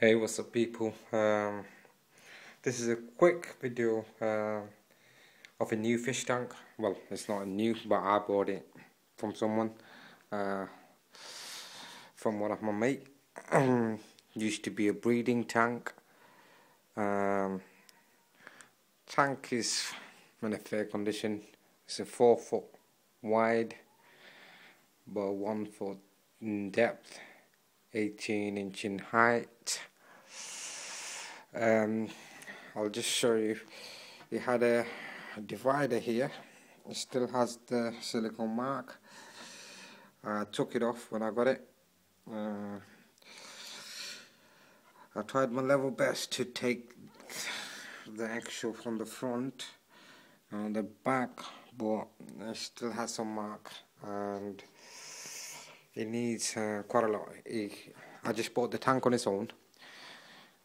Hey, what's up people? This is a quick video of a new fish tank. Well, it's not new, but I bought it from someone, from one of my mate. Used to be a breeding tank. Tank is in a fair condition. It's a 4 foot wide, but 1 foot in depth, 18-inch in height. I'll just show you. It had a divider here. It still has the silicone mark. I took it off when I got it. I tried my level best to take the eggshell from the front and the back, but it still has some mark and it needs quite a lot. I just bought the tank on its own.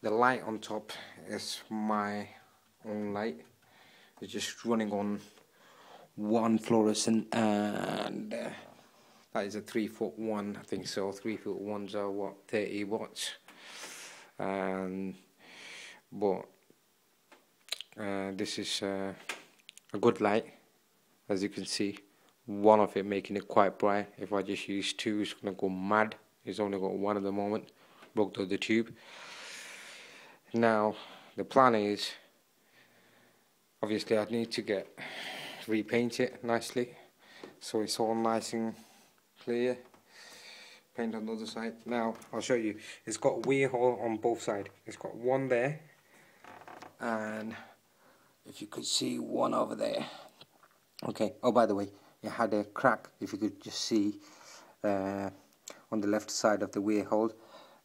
The light on top is my own light. It's just running on one fluorescent, and that is a 3 foot one, I think so. 3 foot ones are what, 30 watts. But this is a good light, as you can see. One of it making it quite bright. If I just use two, it's gonna go mad. It's only got one at the moment. Broke the other tube. Now the plan is, obviously I need to repaint it nicely so it's all nice and clear. Paint on the other side. Now I'll show you. It's got a weir hole on both sides. It's got one there, and if you could see one over there. Okay, oh by the way, it had a crack, if you could just see, on the left side of the weir hole.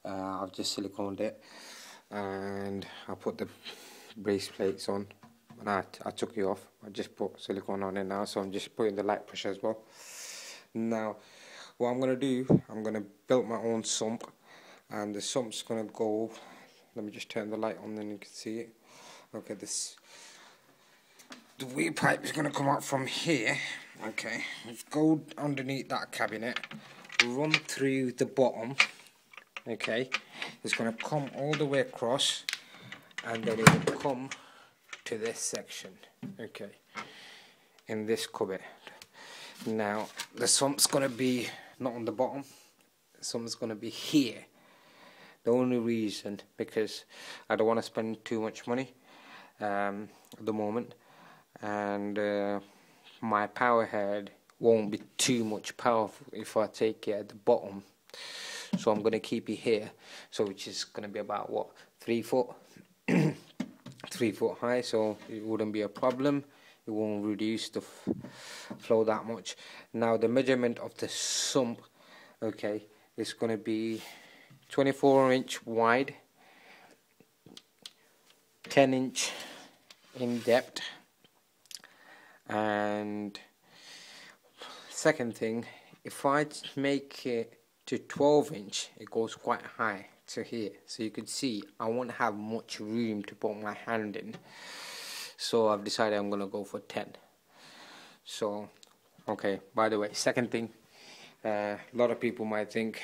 I've just siliconed it and I put the brace plates on, and I took it off. I just put silicone on it now, so I'm just putting the light pressure as well. Now what I'm going to do, I'm going to build my own sump, and the sump's going to go, let me just turn the light on then you can see it. Okay, the weir pipe is going to come out from here. Okay, let's go underneath that cabinet, run through the bottom. Okay, it's going to come all the way across, and then it will come to this section. Okay, in this cupboard. Now the sump's going to be not on the bottom. The sump's going to be here. The only reason, because I don't want to spend too much money at the moment, and my power head won't be too much powerful if I take it at the bottom. So I'm going to keep it here, so which is going to be about what, 3 foot 3 foot high, so it wouldn't be a problem. It won't reduce the flow that much. Now the measurement of the sump, okay, is going to be 24-inch wide, 10-inch in depth, and second thing, if I make it to 12-inch, it goes quite high to here, so you could see I won't have much room to put my hand in, so I've decided I'm gonna go for 10. So okay, by the way, second thing, a lot of people might think,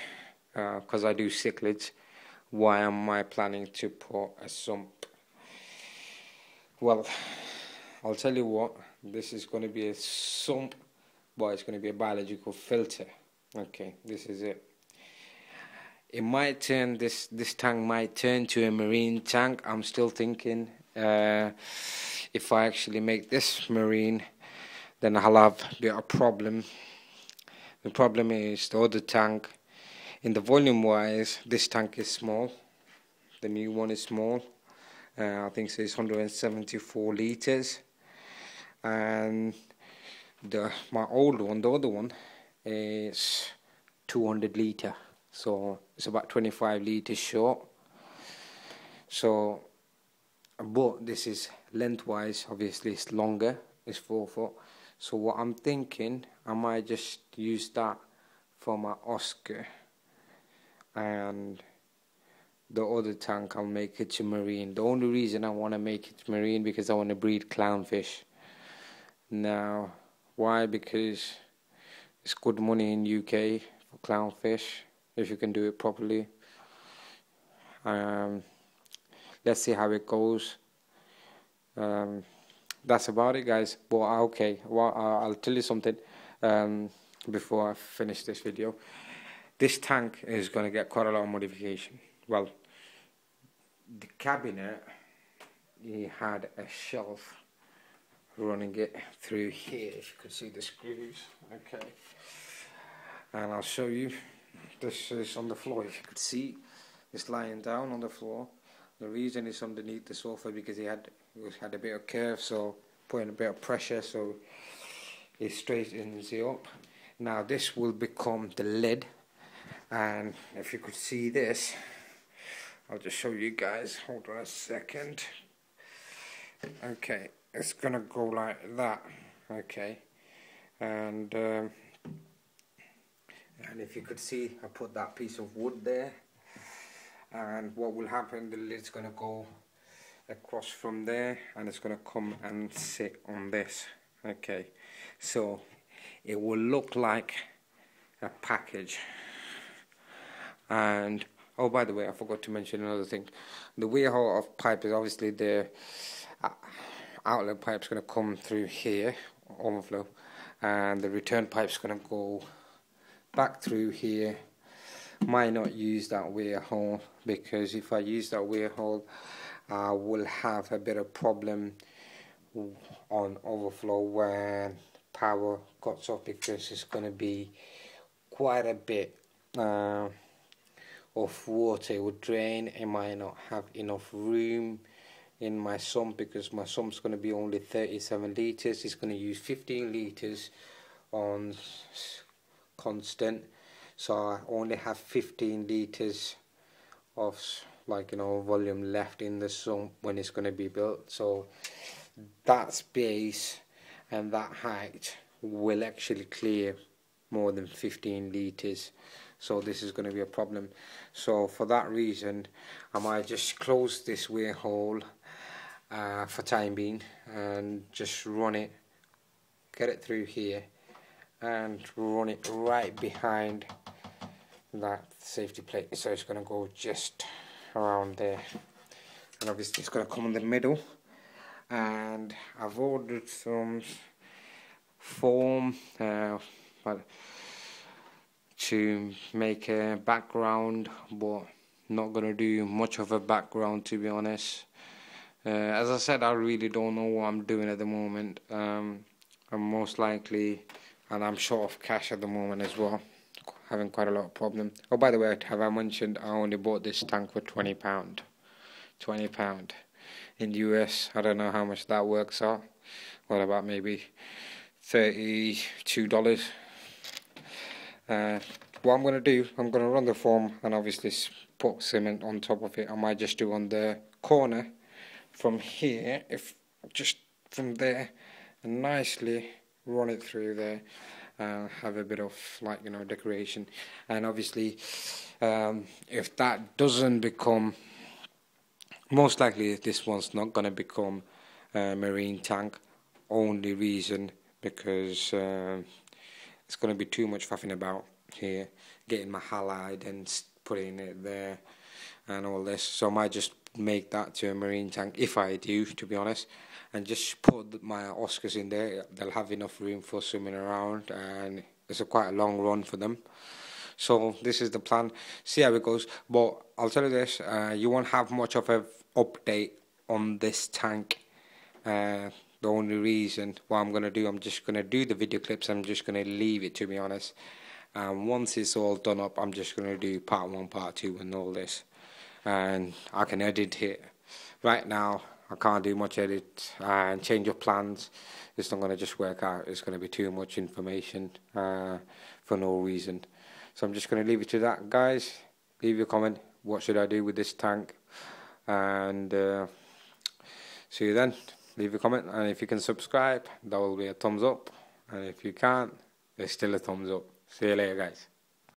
because I do cichlids, why am I planning to put a sump? Well, I'll tell you what, this is going to be a sump, but it's going to be a biological filter. Okay, this is it. It might turn, this tank might turn to a marine tank. I'm still thinking, if I actually make this marine, then I'll have a bit of a problem. The problem is the other tank, in the volume wise, this tank is small. The new one is small. I think it's 174 liters, and my old one, the other one, is 200 liter. So it's about 25 liters short. So, but this is lengthwise, obviously it's longer, it's 4 foot. So what I'm thinking, I might just use that for my Oscar, and the other tank I'll make it to marine. The only reason I want to make it marine, because I want to breed clownfish. Now, why? Because it's good money in UK for clownfish, if you can do it properly. Let's see how it goes. That's about it, guys. But okay, well, I'll tell you something before I finish this video. This tank is going to get quite a lot of modification. Well, the cabinet, he had a shelf running it through here. If you could see the screws, okay. And I'll show you. This is on the floor. If you could see, it's lying down on the floor. The reason it's underneath the sofa because it had a bit of curve, so putting a bit of pressure, so it straightens it up. Now this will become the lid, and if you could see this, I'll just show you guys. Hold on a second. Okay, it's gonna go like that. Okay, and if you could see, I put that piece of wood there, and what will happen, the lid's gonna go across from there, and it's gonna come and sit on this. Okay, so it will look like a package. And oh, by the way, I forgot to mention another thing. The weir hole of pipe is obviously the outlet pipe's gonna come through here, overflow, and the return pipe's gonna go back through here. Might not use that weir hole, because if I use that weir hole, I will have a bit of problem on overflow when power cuts off, because it's going to be quite a bit of water. It would drain. It might not have enough room in my sump, because my sump's going to be only 37 litres. It's going to use 15 litres on constant, so I only have 15 litres of, like, you know, volume left in the sump when it's going to be built. So that space and that height will actually clear more than 15 litres, so this is going to be a problem. So for that reason, I might just close this weir hole for time being, and just run it, get it through here, and run it right behind that safety plate. So it's going to go just around there, and obviously it's going to come in the middle. And I've ordered some foam to make a background, but not going to do much of a background, to be honest. As I said, I really don't know what I'm doing at the moment. I'm most likely, and I'm short of cash at the moment as well, having quite a lot of problem. Oh, by the way, have I mentioned I only bought this tank for £20. £20 in US. I don't know how much that works out. What about maybe $32? What I'm going to do, I'm going to run the foam and obviously put cement on top of it. I might just do on the corner from here, if just from there, and nicely run it through there. Have a bit of, like, you know, decoration. And obviously if that doesn't become, most likely this one's not going to become a marine tank. Only reason because it's going to be too much faffing about here, getting my halide and putting it there and all this. So I might just make that to a marine tank, if I do, to be honest, and just put my Oscars in there. They'll have enough room for swimming around, and it's quite a long run for them. So this is the plan. See how it goes. But I'll tell you this, you won't have much of an update on this tank. The only reason what I'm going to do, I'm just going to do the video clips. I'm just going to leave it, to be honest. Once it's all done up, I'm just going to do part 1, part 2 and all this. And I can edit it. Right now, I can't do much edit and change of plans. It's not going to just work out. It's going to be too much information for no reason. So I'm just going to leave it to that, guys. Leave your comment. What should I do with this tank? And see you then. Leave a comment, and if you can subscribe, that will be a thumbs up. And if you can't, there's still a thumbs up. See you later, guys.